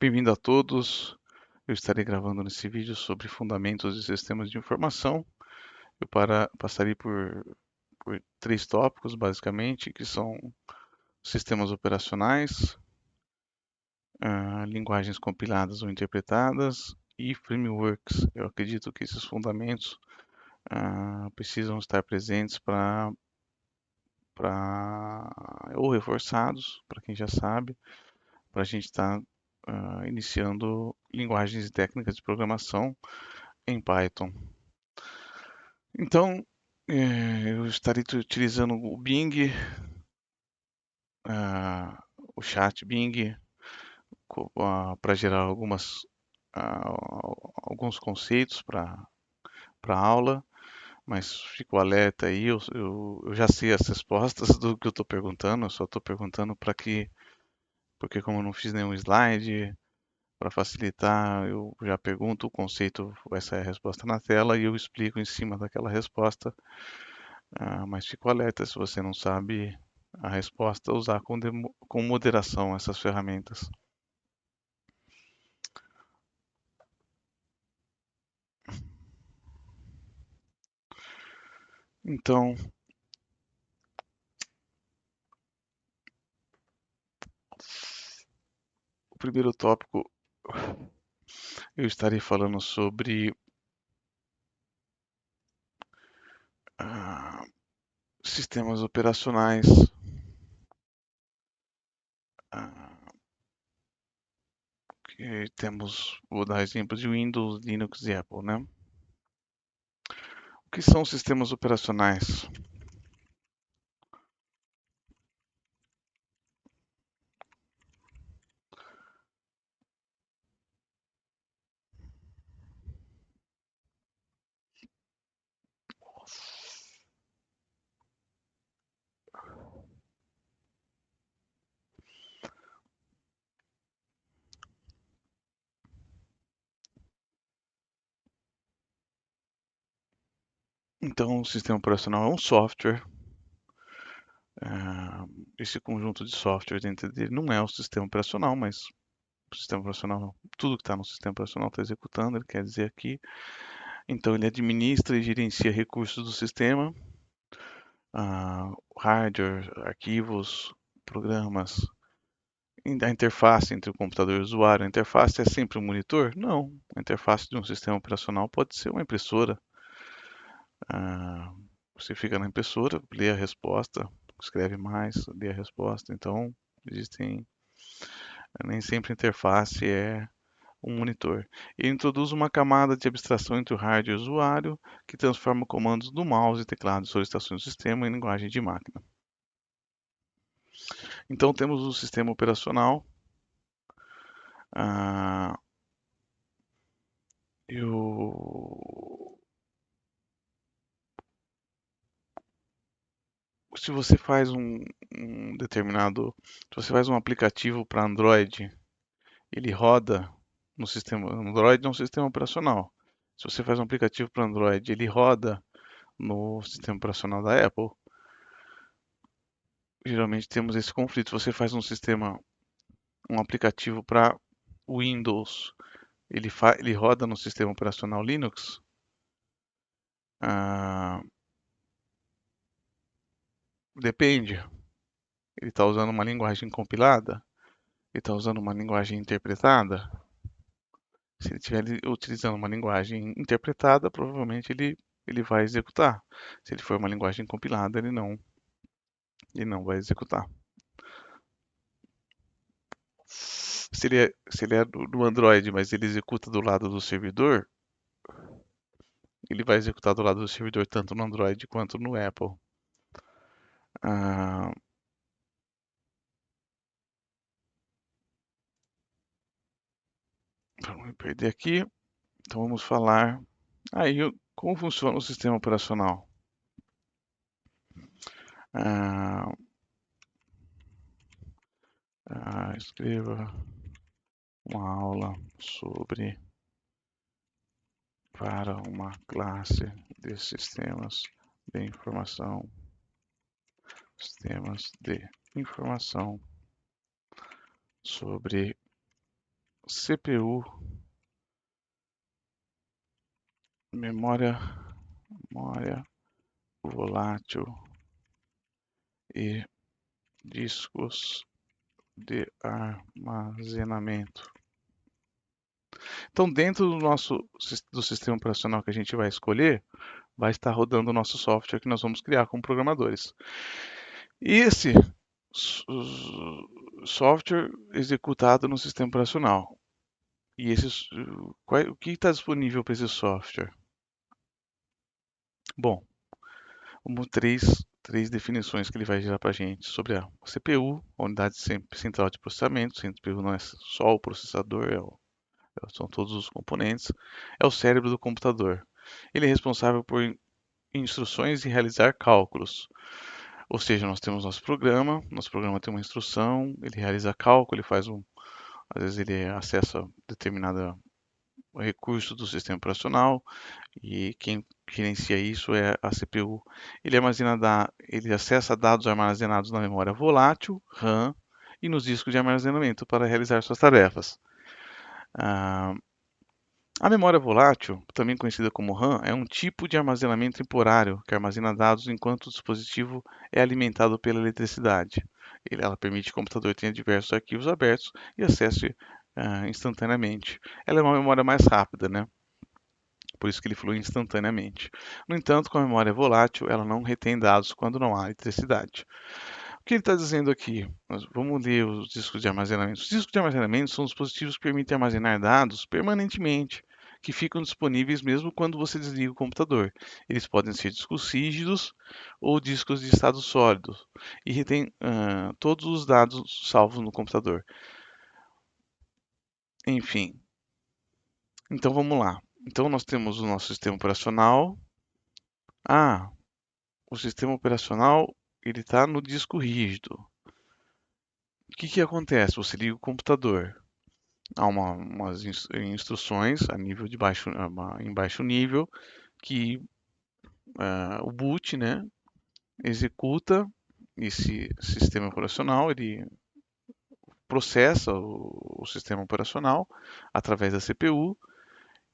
Bem-vindo a todos. Eu estarei gravando nesse vídeo sobre fundamentos de sistemas de informação. Passarei por três tópicos, basicamente, que são sistemas operacionais, linguagens compiladas ou interpretadas e frameworks. Eu acredito que esses fundamentos precisam estar presentes ou reforçados, para quem já sabe, para a gente estar iniciando linguagens e técnicas de programação em Python. Então, eu estarei utilizando o Bing, o chat Bing, para gerar alguns conceitos para a aula, mas fico alerta aí, eu já sei as respostas do que eu estou perguntando, eu só estou perguntando porque como eu não fiz nenhum slide, para facilitar, eu já pergunto o conceito, essa é a resposta na tela, e eu explico em cima daquela resposta. Mas fico alerta se você não sabe a resposta, usar com moderação essas ferramentas. Então, o primeiro tópico eu estarei falando sobre sistemas operacionais. Vou dar exemplos de Windows, Linux e Apple, né? O que são sistemas operacionais? Então, o sistema operacional é um software. Esse conjunto de software dentro dele não é o sistema operacional, mas o sistema operacional, tudo que está no sistema operacional está executando, ele quer dizer aqui. Então, ele administra e gerencia recursos do sistema, hardware, arquivos, programas, a interface entre o computador e o usuário. A interface é sempre um monitor? Não. A interface de um sistema operacional pode ser uma impressora. Você fica na impressora, lê a resposta, escreve mais, lê a resposta. Então, nem sempre a interface é um monitor. Ele introduz uma camada de abstração entre o hardware e o usuário, que transforma comandos do mouse e teclado de solicitações do sistema em linguagem de máquina. Então temos o sistema operacional. Se você faz se você faz um aplicativo para Android, ele roda no sistema. Android é um sistema operacional. Se você faz um aplicativo para Android, ele roda no sistema operacional da Apple. Geralmente temos esse conflito. Você faz um aplicativo para Windows, ele roda no sistema operacional Linux. Depende. Ele está usando uma linguagem compilada? Ele está usando uma linguagem interpretada? Se ele estiver utilizando uma linguagem interpretada, provavelmente ele vai executar. Se ele for uma linguagem compilada, ele não vai executar. Se ele é do Android, mas ele executa do lado do servidor, ele vai executar do lado do servidor tanto no Android quanto no Apple. Vamos me perder aqui. Então vamos falar aí como funciona o sistema operacional. Escreva uma aula sobre para uma classe de sistemas de informação sobre CPU, memória, memória volátil e discos de armazenamento. Então, dentro do sistema operacional que a gente vai escolher, vai estar rodando o nosso software que nós vamos criar como programadores. E esse software executado no sistema operacional. E o que está disponível para esse software? Bom, vamos três definições que ele vai gerar para a gente sobre a CPU, a unidade central de processamento. A CPU não é só o processador, são todos os componentes. É o cérebro do computador. Ele é responsável por instruções e realizar cálculos. Ou seja, nós temos nosso programa tem uma instrução, ele realiza cálculo, às vezes ele acessa determinado recurso do sistema operacional e quem gerencia isso é a CPU. Ele acessa dados armazenados na memória volátil, RAM, e nos discos de armazenamento para realizar suas tarefas. A memória volátil, também conhecida como RAM, é um tipo de armazenamento temporário que armazena dados enquanto o dispositivo é alimentado pela eletricidade. Ela permite que o computador tenha diversos arquivos abertos e acesse instantaneamente. Ela é uma memória mais rápida, né? Por isso que ele flui instantaneamente. No entanto, com a memória volátil, ela não retém dados quando não há eletricidade. O que ele está dizendo aqui? Vamos ler os discos de armazenamento. Os discos de armazenamento são dispositivos que permitem armazenar dados permanentemente, que ficam disponíveis mesmo quando você desliga o computador. Eles podem ser discos rígidos ou discos de estado sólido e retêm todos os dados salvos no computador. Enfim, então vamos lá. Então nós temos o nosso sistema operacional. O sistema operacional ele está no disco rígido. O que acontece? Você liga o computador. Há umas instruções a nível de em baixo nível que o boot, né, executa esse sistema operacional, ele processa o sistema operacional através da CPU.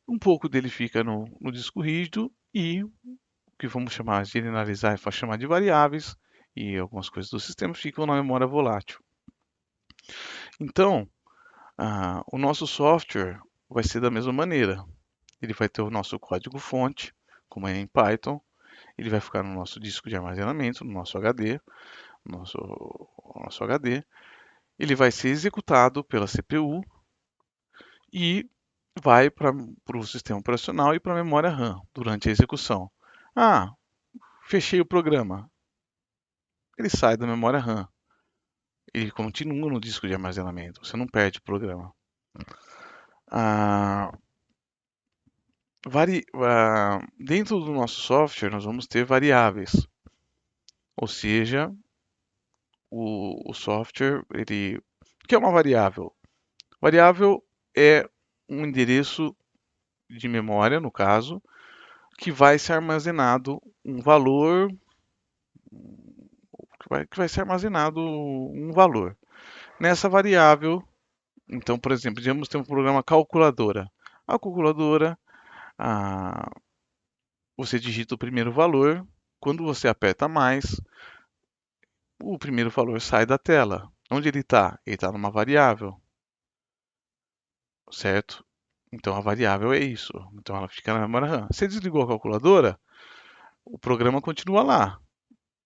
Um pouco dele fica no disco rígido e o que vamos chamar de generalizar e chamar de variáveis e algumas coisas do sistema ficam na memória volátil. Então, o nosso software vai ser da mesma maneira. Ele vai ter o nosso código-fonte, como é em Python. Ele vai ficar no nosso disco de armazenamento, no nosso HD. Nosso HD. Ele vai ser executado pela CPU e vai para o sistema operacional e para a memória RAM durante a execução. Fechei o programa. Ele sai da memória RAM. Ele continua no disco de armazenamento. Você não perde o programa. Ah, dentro do nosso software, nós vamos ter variáveis, ou seja, o software, o que é uma variável? Variável é um endereço de memória, no caso, que vai ser armazenado um valor, que vai ser armazenado um valor. Nessa variável, então, por exemplo, digamos que tem um programa calculadora. A calculadora, ah, você digita o primeiro valor, quando você aperta mais, o primeiro valor sai da tela. Onde ele está? Ele está numa variável, certo? Então a variável é isso. Então ela fica na memória RAM. Você desligou a calculadora, o programa continua lá,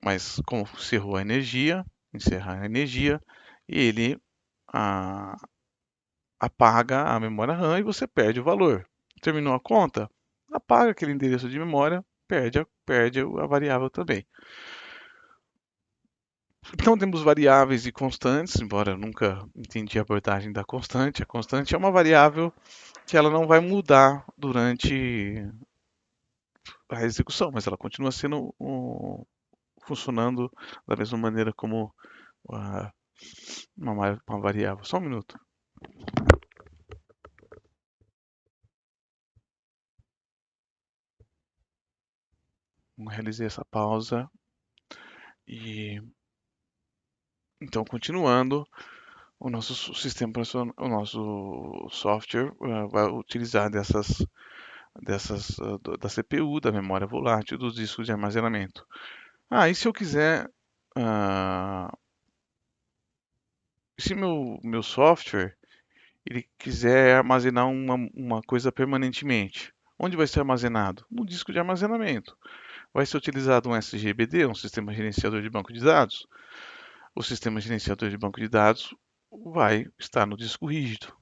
mas como encerra a energia, ele ah, apaga a memória RAM e você perde o valor. Terminou a conta? Apaga aquele endereço de memória, perde a variável também. Então temos variáveis e constantes, embora eu nunca entendi a abordagem da constante. A constante é uma variável que ela não vai mudar durante a execução, mas ela continua funcionando da mesma maneira como uh, uma variável. Só um minuto. Realizei essa pausa e então continuando. sistema o nosso software vai utilizar da CPU, da memória volátil, dos discos de armazenamento. E se eu quiser, ah, se meu software ele quiser armazenar uma coisa permanentemente, onde vai ser armazenado? No disco de armazenamento. Vai ser utilizado um SGBD, um sistema gerenciador de banco de dados. O sistema gerenciador de banco de dados vai estar no disco rígido.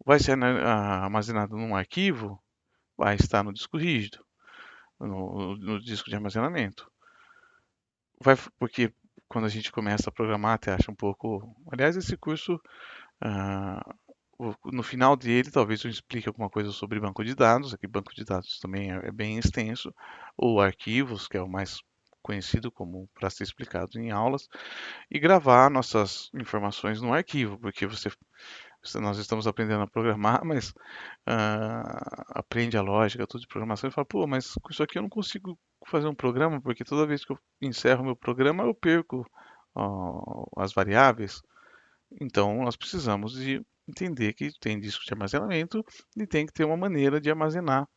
Vai ser armazenado num arquivo? Vai estar no disco rígido, no disco de armazenamento. Porque quando a gente começa a programar, até acha um pouco. Aliás, esse curso, ah, no final dele, talvez eu explique alguma coisa sobre banco de dados. Aqui, banco de dados também é bem extenso, ou arquivos, que é o mais conhecido como para ser explicado em aulas, e gravar nossas informações no arquivo, porque nós estamos aprendendo a programar, mas aprende a lógica, tudo de programação, e fala, pô, mas com isso aqui eu não consigo fazer um programa, porque toda vez que eu encerro meu programa, eu perco as variáveis. Então, nós precisamos de entender que tem disco de armazenamento e tem que ter uma maneira de armazenar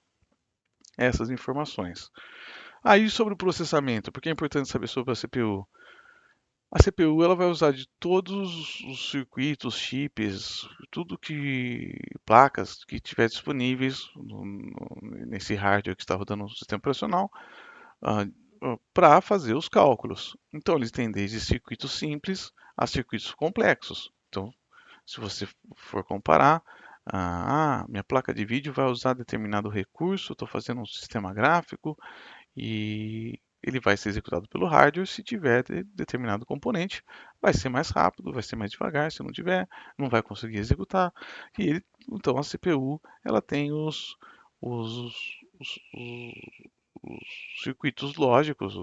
essas informações. Aí, sobre o processamento, porque é importante saber sobre a CPU. A CPU ela vai usar de todos os circuitos, chips, tudo que placas que tiver disponíveis nesse hardware que está rodando no sistema operacional para fazer os cálculos. Então eles têm desde circuitos simples a circuitos complexos. Então, se você for comparar, minha placa de vídeo vai usar determinado recurso, estou fazendo um sistema gráfico e ele vai ser executado pelo hardware. Se tiver determinado componente, vai ser mais rápido, vai ser mais devagar. Se não tiver, não vai conseguir executar. Então a CPU ela tem os, os- os circuitos lógicos,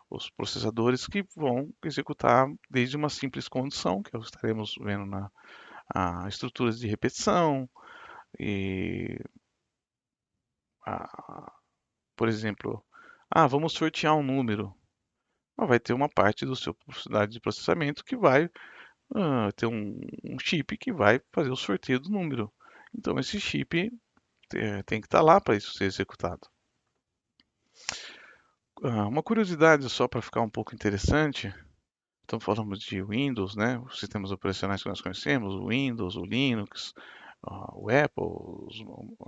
os processadores que vão executar desde uma simples condição, que estaremos vendo estruturas de repetição, e, por exemplo, vamos sortear um número. Vai ter uma parte do seu velocidade de processamento que vai ter um chip que vai fazer o sorteio do número. Então esse chip tem que estar lá para isso ser executado. Uma curiosidade só para ficar um pouco interessante, então falamos de Windows, né, os sistemas operacionais que nós conhecemos, o Windows, o Linux, o Apple,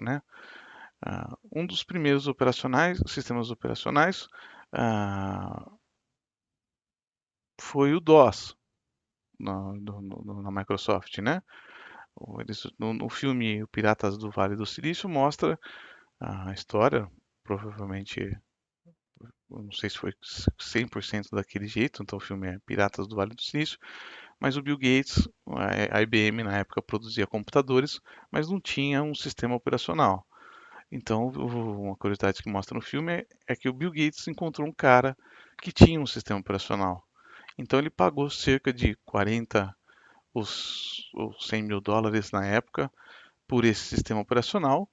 né, um dos primeiros sistemas operacionais, ah, foi o DOS na Microsoft, né? No filme O Piratas do Vale do Silício mostra a história, provavelmente, eu não sei se foi 100% daquele jeito, então o filme é Piratas do Vale do Silício, mas o Bill Gates, a IBM na época produzia computadores, mas não tinha um sistema operacional. Então, uma curiosidade que mostra no filme é que o Bill Gates encontrou um cara que tinha um sistema operacional. Então ele pagou cerca de 40 os 100 mil dólares na época por esse sistema operacional.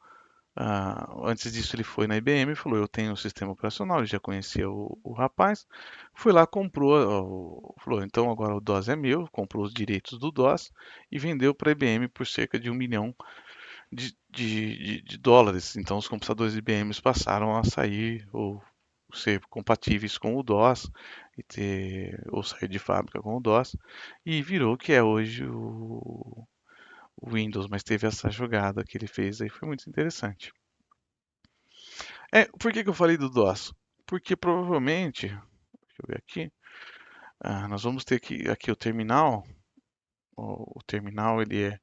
Antes disso, ele foi na IBM e falou: eu tenho um sistema operacional. Ele já conhecia o rapaz. Foi lá, comprou, falou: então agora o DOS é meu. Comprou os direitos do DOS e vendeu para a IBM por cerca de 1 milhão de dólares. Então, os computadores IBM passaram a sair ou ser compatíveis com o DOS ou sair de fábrica com o DOS e virou o que é hoje o Windows, mas teve essa jogada que ele fez aí, foi muito interessante. Por que eu falei do DOS? Porque provavelmente, deixa eu ver aqui, nós vamos ter aqui o terminal. O terminal ele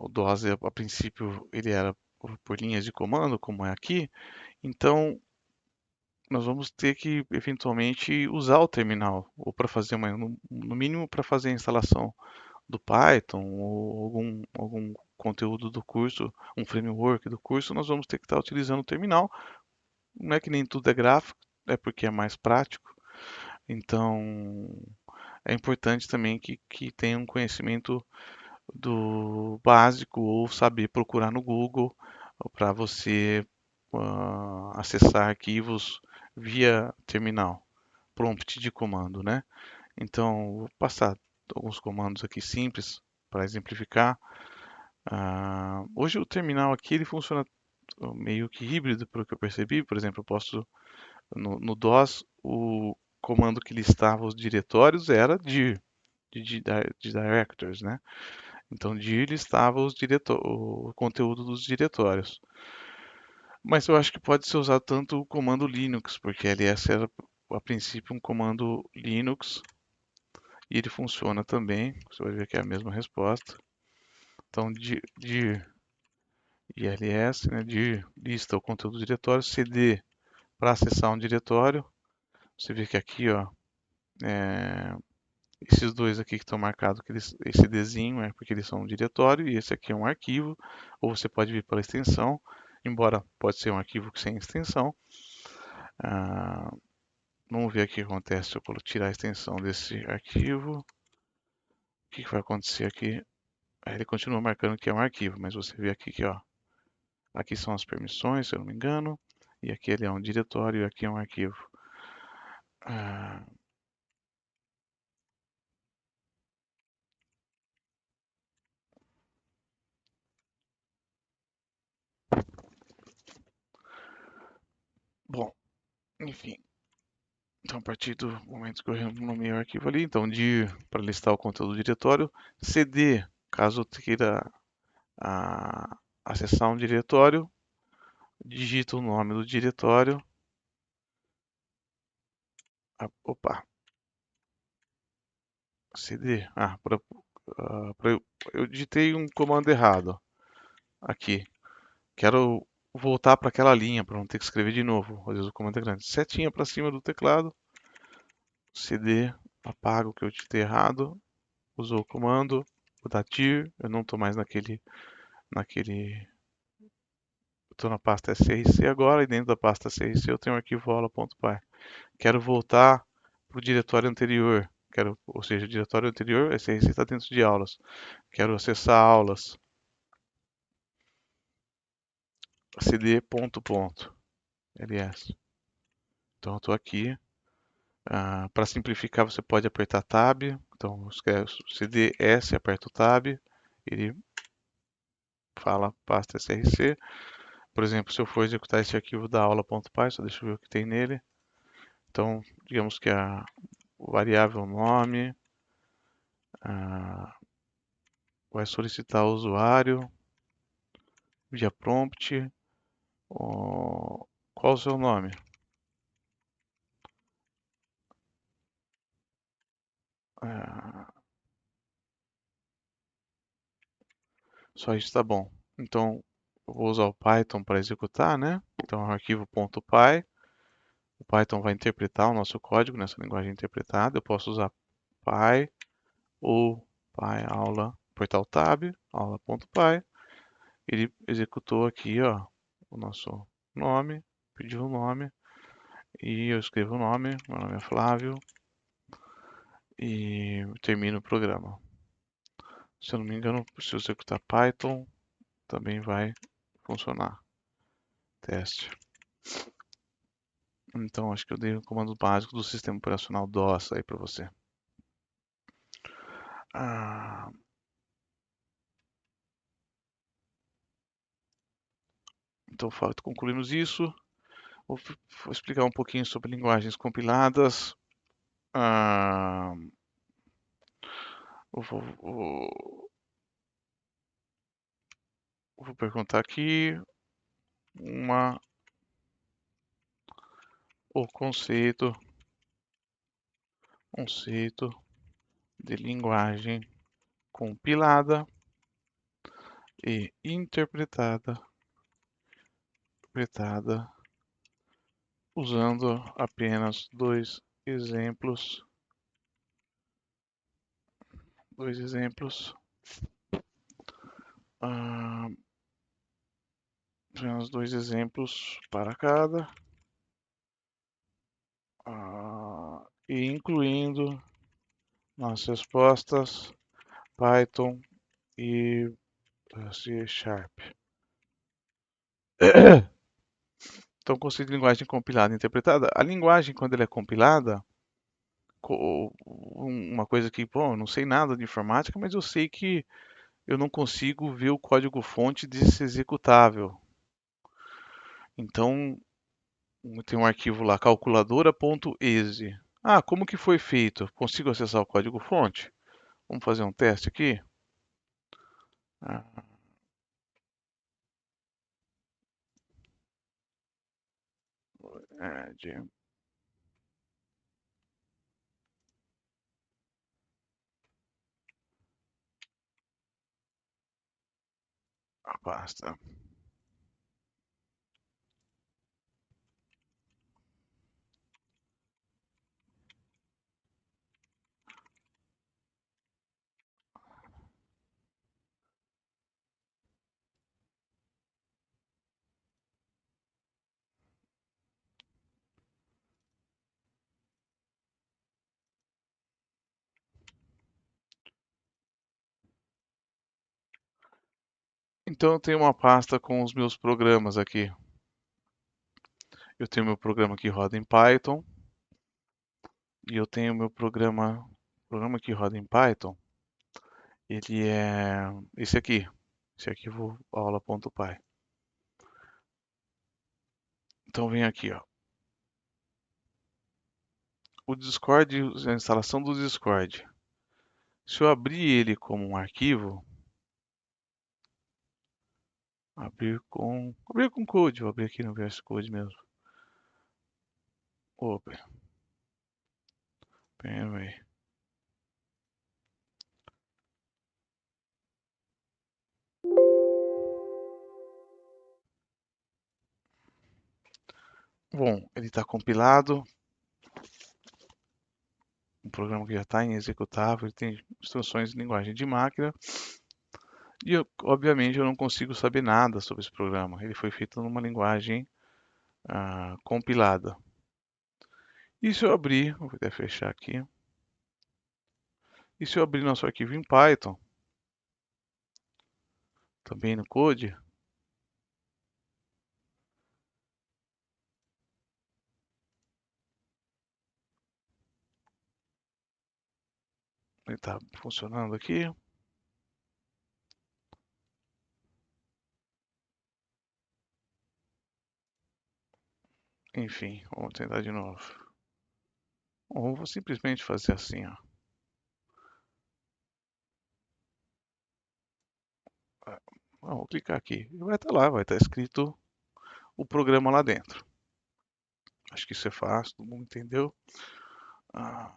o DOS a princípio ele era por linhas de comando, como é aqui. Então nós vamos ter que eventualmente usar o terminal ou para fazer no mínimo para fazer a instalação do Python ou algum conteúdo do curso, um framework do curso, nós vamos ter que estar utilizando o terminal. Não é que nem tudo é gráfico, é porque é mais prático. Então, é importante também que tenha um conhecimento do básico ou saber procurar no Google para você acessar arquivos via terminal, prompt de comando, né? Então, vou passar alguns comandos aqui simples para exemplificar. Hoje o terminal aqui ele funciona meio que híbrido, pelo que eu percebi. Por exemplo, eu posso no DOS o comando que listava os diretórios era dir, de directories, né? Então dir listava o conteúdo dos diretórios. Mas eu acho que pode ser usado tanto o comando Linux, porque ls era a princípio um comando Linux e ele funciona também. Você vai ver que é a mesma resposta. Então dir ILS, né, dir lista o conteúdo do diretório, cd para acessar um diretório. Você vê que aqui, ó, esses dois aqui que estão marcados, esse Dzinho é porque eles são um diretório e esse aqui é um arquivo, ou você pode vir pela extensão, embora pode ser um arquivo sem extensão. Vamos ver o que acontece se eu tirar a extensão desse arquivo. O que vai acontecer aqui? Ele continua marcando que é um arquivo, mas você vê aqui que, ó, aqui são as permissões, se eu não me engano, e aqui ele é um diretório e aqui é um arquivo. Bom, enfim. Então, a partir do momento que eu nomeei o arquivo ali, então dir para listar o conteúdo do diretório, cd caso eu queira acessar um diretório, digita o nome do diretório. Opa, cd. Eu digitei um comando errado aqui. Quero voltar para aquela linha para não ter que escrever de novo. Às vezes o comando é grande. Setinha para cima do teclado, cd, apaga o que eu digitei errado, usou o comando, vou dar dir, eu não estou mais estou na pasta src agora e dentro da pasta src eu tenho o arquivo aula.py. Quero voltar para o diretório anterior, ou seja, o diretório anterior, src está dentro de aulas. Quero acessar aulas, cd ponto ponto ls. Então eu estou aqui. Para simplificar, você pode apertar Tab. Então, escreve cds, aperta o Tab, ele fala pasta src. Por exemplo, se eu for executar esse arquivo da aula.py, só deixa eu ver o que tem nele. Então, digamos que o variável nome vai solicitar o usuário via prompt. Qual o seu nome? Só isso está bom. Então, eu vou usar o Python para executar, né? Então, é o arquivo .py. O Python vai interpretar o nosso código nessa linguagem interpretada. Eu posso usar py ou pyaula, apertar o tab, aula.py. Ele executou aqui, ó, o nosso nome, pediu o nome e eu escrevo o nome. Meu nome é Flávio e termino o programa. Se eu não me engano, se eu executar Python, também vai funcionar. Teste. Então, acho que eu dei o comando básico do sistema operacional DOS aí para você. Então, concluímos isso. Vou explicar um pouquinho sobre linguagens compiladas. Vou perguntar aqui o conceito de linguagem compilada e interpretada usando apenas dois exemplos apenas dois exemplos para cada e incluindo nas respostas Python e C Sharp. Então, conceito de linguagem compilada e interpretada. A linguagem, quando ela é compilada, uma coisa que, bom, eu não sei nada de informática, mas eu sei que eu não consigo ver o código-fonte desse executável. Então, tem um arquivo lá, calculadora.exe. Ah, como que foi feito? Consigo acessar o código-fonte? Vamos fazer um teste aqui? Ah, de a pasta. Então eu tenho uma pasta com os meus programas aqui. Eu tenho meu programa que roda em Python e eu tenho meu programa que roda em Python. Ele é esse arquivo aula.py. Então vem aqui, ó, o Discord, a instalação do Discord. Se eu abrir ele como um arquivo, abrir com code, vou abrir aqui no VS Code mesmo. Opa, pera aí. Bom, ele está compilado, um programa que já está em executável, ele tem instruções em linguagem de máquina. E, obviamente, eu não consigo saber nada sobre esse programa. Ele foi feito numa linguagem compilada. E se eu abrir, vou até fechar aqui. E se eu abrir nosso arquivo em Python, também no Code, ele está funcionando aqui. Enfim, vamos tentar de novo. Bom, vou simplesmente fazer assim, ó. Vou clicar aqui. E vai estar lá, vai estar escrito o programa lá dentro. Acho que isso é fácil, todo mundo entendeu. Ah,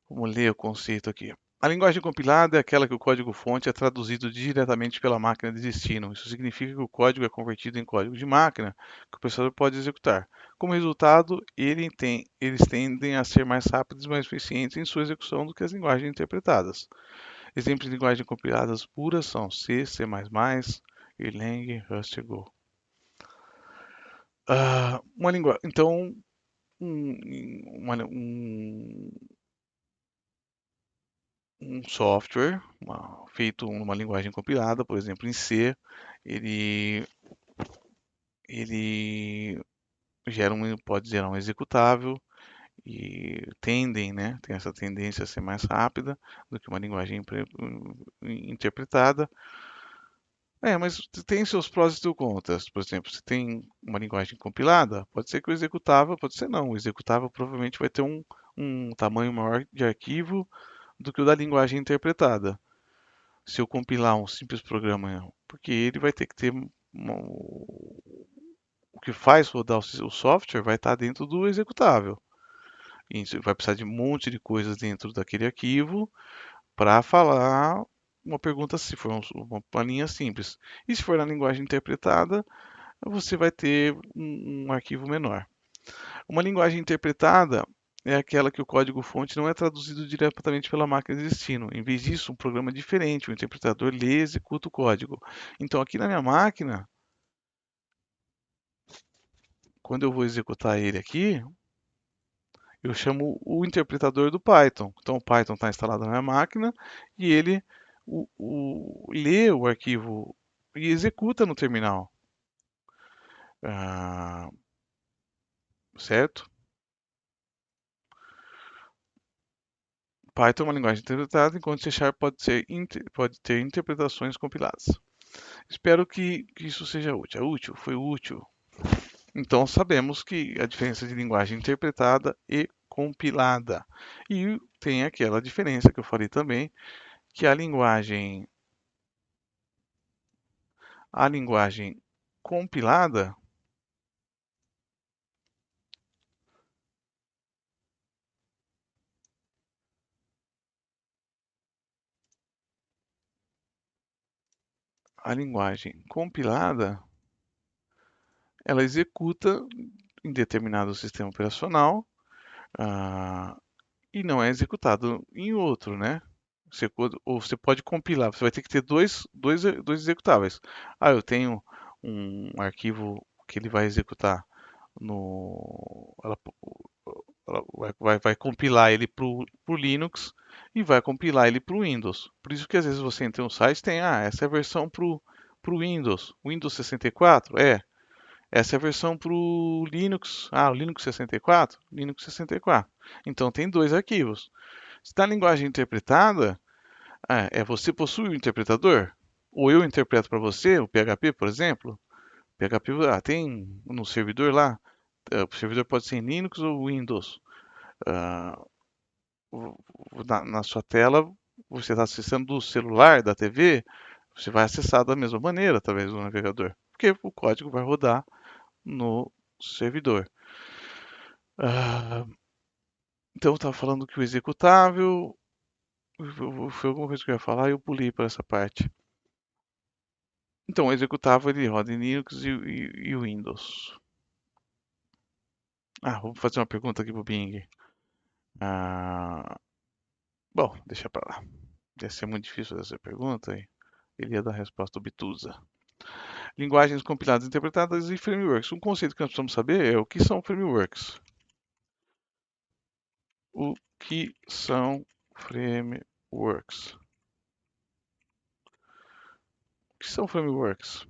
vamos ler o conceito aqui. A linguagem compilada é aquela que o código-fonte é traduzido diretamente pela máquina de destino. Isso significa que o código é convertido em código de máquina que o processador pode executar. Como resultado, eles tendem a ser mais rápidos e mais eficientes em sua execução do que as linguagens interpretadas. Exemplos de linguagens compiladas puras são C, C++, Erlang, Rust e Go. Então, um, um software feito numa linguagem compilada, por exemplo, em C, ele, ele pode gerar um executável e tem essa tendência a ser mais rápida do que uma linguagem interpretada. Mas tem seus prós e seus contras. Por exemplo, se tem uma linguagem compilada, pode ser que o executável, pode ser não. O executável provavelmente vai ter um tamanho maior de arquivo do que o da linguagem interpretada. Se eu compilar um simples programa, porque ele vai ter que ter o que faz rodar o software vai estar dentro do executável. E vai precisar de um monte de coisas dentro daquele arquivo para falar uma pergunta se for uma linha simples. E se for na linguagem interpretada, você vai ter um arquivo menor. Uma linguagem interpretada é aquela que o código-fonte não é traduzido diretamente pela máquina de destino. Em vez disso, um programa diferente, o interpretador lê e executa o código. Então, aqui na minha máquina, quando eu vou executar ele aqui, eu chamo o interpretador do Python. Então, o Python está instalado na minha máquina e ele lê o arquivo e executa no terminal. Ah, certo? Python é uma linguagem interpretada, enquanto C Sharp pode ter interpretações compiladas. Espero que isso seja útil. É útil? Foi útil. Então sabemos que a diferença de linguagem interpretada e compilada. E tem aquela diferença que eu falei também, que a linguagem compilada, a linguagem compilada, ela executa em determinado sistema operacional, ah, e não é executado em outro, né? Ou você pode compilar, você vai ter que ter dois executáveis. Ah, eu tenho um arquivo que ele vai executar no. Ela vai compilar ele para o Linux e vai compilar ele para o Windows. Por isso que às vezes você entra no site e tem, essa é a versão para o Windows. Windows 64? Essa é a versão para o Linux. O Linux 64? Linux 64. Então tem dois arquivos. Se está linguagem interpretada, você possui o interpretador? Ou eu interpreto para você, o PHP, por exemplo? PHP, tem no servidor lá, o servidor pode ser em Linux ou Windows. Ah, na sua tela, você está acessando do celular, da TV, você vai acessar da mesma maneira através do navegador, porque o código vai rodar no servidor. Ah, então, eu estava falando que o executável foi alguma coisa que eu ia falar e eu pulei para essa parte. Então, o executável ele roda em Linux e Windows. Vou fazer uma pergunta aqui pro Bing. Ah, bom, deixa para lá. Ia ser muito difícil fazer essa pergunta e ele ia dar a resposta obtusa. Linguagens compiladas, interpretadas e frameworks. Um conceito que nós precisamos saber é o que são frameworks. O que são frameworks? O que são frameworks?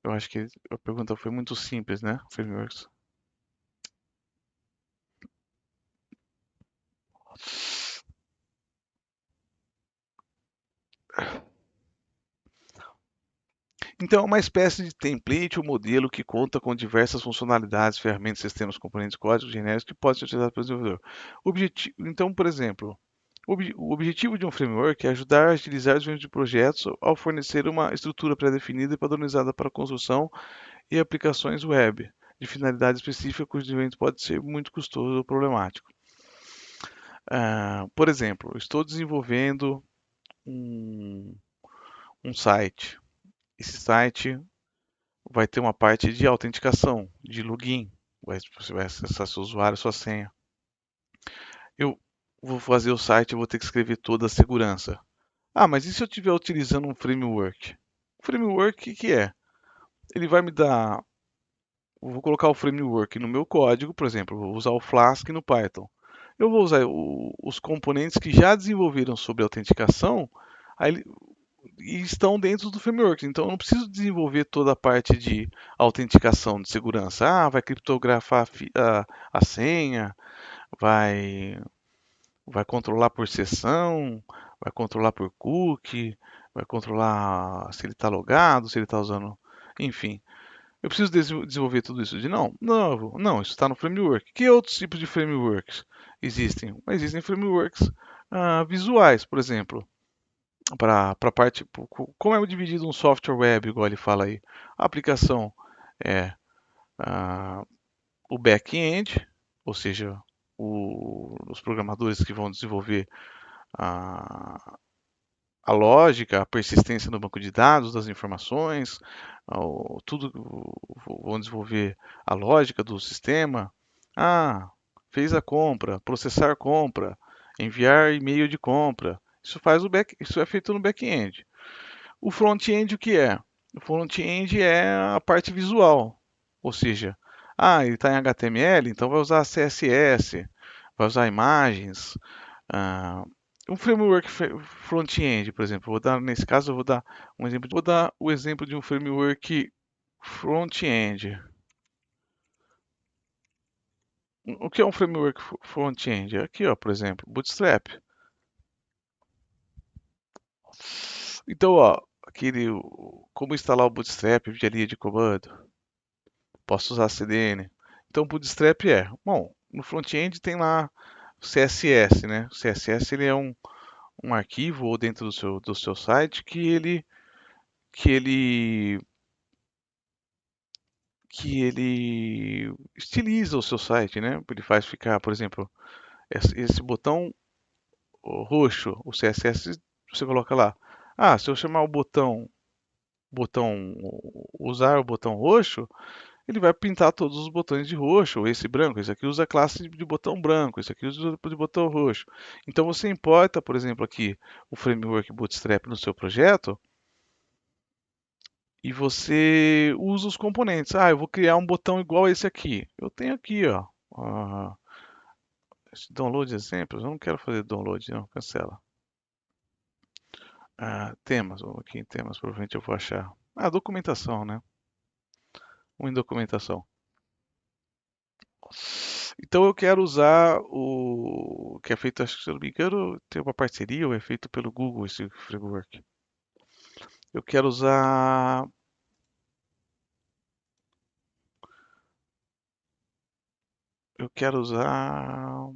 Eu acho que a pergunta foi muito simples, né? Frameworks. Então, é uma espécie de template ou modelo que conta com diversas funcionalidades, ferramentas, sistemas, componentes, códigos genéricos que podem ser utilizados pelo desenvolvedor. Então, por exemplo, o objetivo de um framework é ajudar a agilizar o desenvolvimento de projetos ao fornecer uma estrutura pré-definida e padronizada para a construção e aplicações web de finalidade específica cujo desenvolvimento pode ser muito custoso ou problemático. Por exemplo, estou desenvolvendo um, um site. Esse site vai ter uma parte de autenticação, de login. Você vai acessar seu usuário, sua senha. Eu vou fazer o site, eu vou ter que escrever toda a segurança. Mas e se eu estiver utilizando um framework? O framework, o que é? Ele vai me dar. Eu vou colocar o framework no meu código, por exemplo, eu vou usar o Flask no Python. Eu vou usar os componentes que já desenvolveram sobre autenticação, aí e estão dentro do framework. Então eu não preciso desenvolver toda a parte de autenticação de segurança. Vai criptografar a senha, vai, vai controlar por sessão, vai controlar por cookie, vai controlar se ele está logado, se ele está usando. Enfim, eu preciso desenvolver tudo isso de não? Não, não, isso está no framework. Que outros tipos de frameworks existem? Existem frameworks visuais, por exemplo para a parte, como é dividido um software web, igual ele fala aí. A aplicação é ah, o back-end, ou seja, os programadores que vão desenvolver a, a lógica, a persistência no banco de dados das informações, tudo vão desenvolver a lógica do sistema. Fez a compra, processar compra, enviar e-mail de compra. Isso é feito no back-end. O front-end o que é? O front-end é a parte visual, ou seja, Ah, ele está em HTML, então vai usar CSS, vai usar imagens. ah, um framework front-end, por exemplo. Nesse caso, eu vou dar um exemplo. Vou dar o exemplo de um framework front-end. O que é um framework front-end? Aqui, ó, por exemplo, Bootstrap. Então, ó, como instalar o Bootstrap via linha de comando. Posso usar CDN. Então, o Bootstrap bom, no front-end tem lá o CSS, né? O CSS ele é um arquivo ou dentro do seu site que ele que ele estiliza o seu site, né? Ele faz ficar, por exemplo, esse botão roxo, o CSS, você coloca lá. Ah, se eu chamar botão, usar o botão roxo, ele vai pintar todos os botões de roxo, esse branco. Esse aqui usa a classe de botão branco, esse aqui usa de botão roxo. Então você importa, por exemplo, aqui o framework Bootstrap no seu projeto e você usa os componentes. Ah, eu vou criar um botão igual a esse aqui. Eu tenho aqui, ó. Esse download exemplos. Eu não quero fazer download, não. Cancela. Temas. Vamos aqui em temas. Provavelmente eu vou achar. Documentação, né? Em documentação. Então eu quero usar o que é feito, acho que se eu não me engano, tem uma parceria ou é feito pelo Google esse framework. Eu quero usar eu quero usar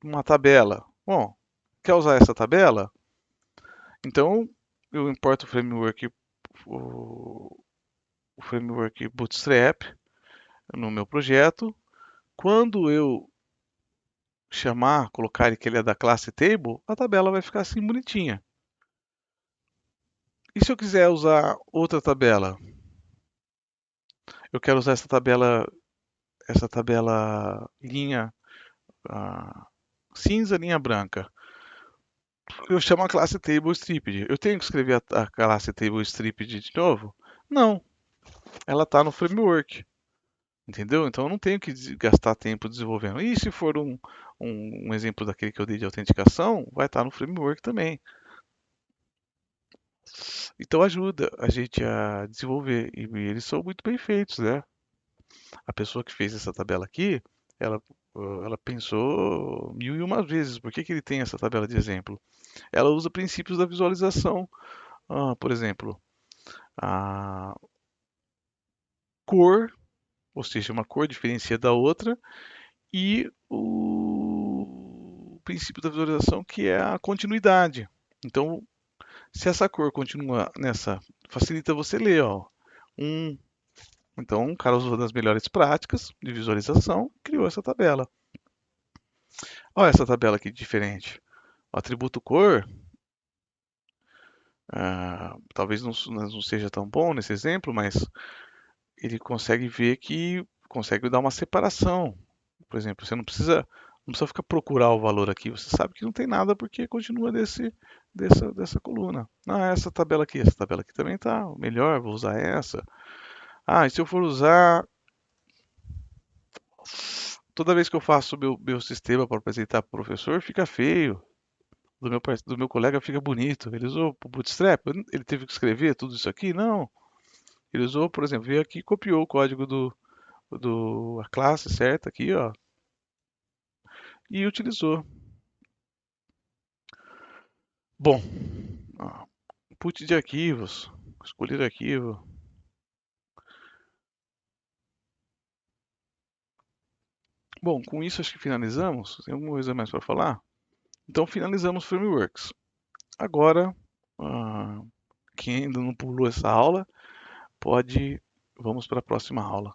uma tabela. Bom, quer usar essa tabela? Então eu importo o, o framework Bootstrap no meu projeto. Quando eu chamar, colocar que ele é da classe table, a tabela vai ficar assim bonitinha. E se eu quiser usar outra tabela? Eu quero usar essa tabela linha cinza, linha branca. Eu chamo a classe TableStripped. Eu tenho que escrever a classe TableStripped de novo? Não, ela está no framework. Entendeu? Então eu não tenho que gastar tempo desenvolvendo. E se for um exemplo daquele que eu dei de autenticação, vai estar no framework também. Então ajuda a gente a desenvolver. E eles são muito bem feitos, né? A pessoa que fez essa tabela aqui, ela, ela pensou mil e uma vezes. Por que que ele tem essa tabela de exemplo? Ela usa princípios da visualização. Por exemplo, a cor, ou seja, uma cor diferencia da outra, e o princípio da visualização que é a continuidade. Então, se essa cor continua nessa, facilita você ler, ó. Então, o cara usou das melhores práticas de visualização, criou essa tabela. Olha essa tabela aqui diferente. O atributo cor, talvez não seja tão bom nesse exemplo, mas ele consegue ver que consegue dar uma separação. Por exemplo, você não precisa ficar procurar o valor aqui. Você sabe que não tem nada porque continua dessa coluna. Essa tabela aqui também está melhor, vou usar essa. E se eu for usar, toda vez que eu faço meu sistema para apresentar para o professor, fica feio. Do meu colega fica bonito. Ele usou o Bootstrap, ele teve que escrever tudo isso aqui? Não. Ele usou, por exemplo, veio aqui e copiou o código a classe certa aqui, ó, e utilizou. Bom, input de arquivos, escolher arquivo. Bom, com isso acho que finalizamos. Tem alguma coisa mais para falar? Então finalizamos frameworks. Agora, quem ainda não pulou essa aula, vamos para a próxima aula.